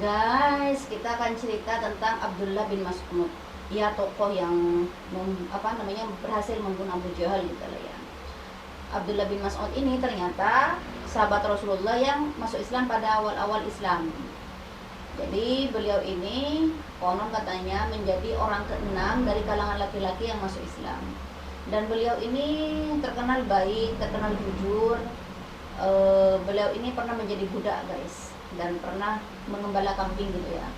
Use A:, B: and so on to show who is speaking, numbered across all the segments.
A: Guys, kita akan cerita tentang Abdullah bin Mas'ud. Ia tokoh yang berhasil membunuh Abu Jahal gitu lah ya. Abdullah bin Mas'ud ini ternyata sahabat Rasulullah yang masuk Islam pada awal-awal Islam. Jadi beliau ini konon katanya menjadi orang keenam dari kalangan laki-laki yang masuk Islam. Dan beliau ini terkenal baik, terkenal jujur. Beliau ini pernah menjadi budak guys, dan pernah mengembala kambing gitu ya.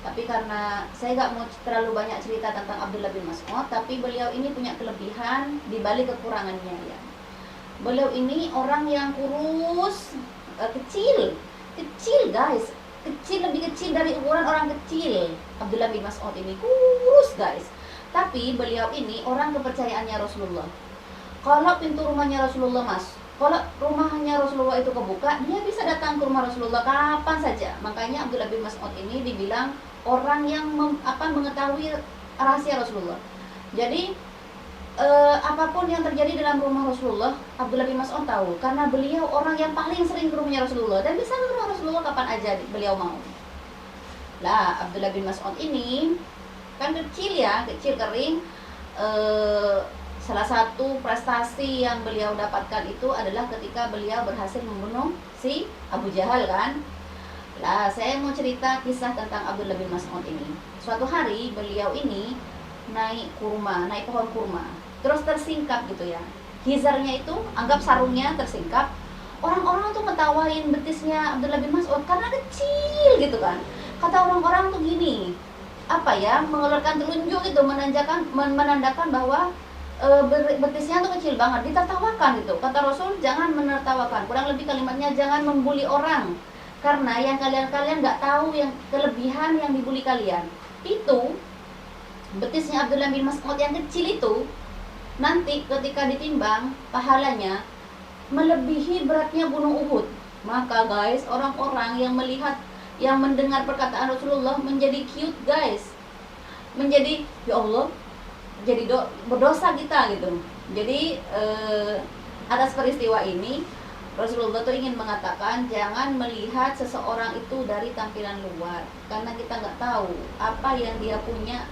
A: Tapi karena saya nggak mau terlalu banyak cerita tentang Abdullah bin Mas'ud, tapi beliau ini punya kelebihan di balik kekurangannya ya. Beliau ini orang yang kurus, kecil guys, lebih kecil dari ukuran orang kecil. Abdullah bin Mas'ud ini kurus guys. Tapi beliau ini orang kepercayaannya Rasulullah. Kalau pintu rumahnya Rasulullah kalau rumahnya Rasulullah itu kebuka, dia bisa datang ke rumah Rasulullah kapan saja. Makanya Abdullah bin Mas'ud ini dibilang orang yang mengetahui rahasia Rasulullah. Jadi apapun yang terjadi dalam rumah Rasulullah, Abdullah bin Mas'ud tahu, karena beliau orang yang paling sering ke rumahnya Rasulullah dan bisa ke rumah Rasulullah kapan aja beliau mau. Lah, Abdullah bin Mas'ud ini kan kecil ya, kecil kering. Salah satu prestasi yang beliau dapatkan itu adalah ketika beliau berhasil membunuh si Abu Jahal kan. Lah, saya mau cerita kisah tentang Abdullah bin Mas'ud ini. Suatu hari beliau ini naik pohon kurma, terus tersingkap gitu ya. Hizarnya itu, anggap sarungnya tersingkap. Orang-orang tuh ngetawain betisnya Abdullah bin Mas'ud karena kecil gitu kan. Kata orang-orang tuh gini, mengeluarkan telunjuk gitu, menandakan bahwa betisnya tuh kecil banget, ditertawakan gitu. Kata Rasul, jangan menertawakan, kurang lebih kalimatnya jangan membuli orang, karena yang kalian nggak tahu yang kelebihan yang dibuli kalian itu. Betisnya Abdullah bin Mas'ud yang kecil itu nanti ketika ditimbang pahalanya melebihi beratnya gunung Uhud. Maka guys, orang-orang yang mendengar perkataan Rasulullah menjadi cute guys, menjadi ya Allah, jadi berdosa kita gitu. Jadi atas peristiwa ini Rasulullah tuh ingin mengatakan jangan melihat seseorang itu dari tampilan luar, karena kita nggak tahu apa yang dia punya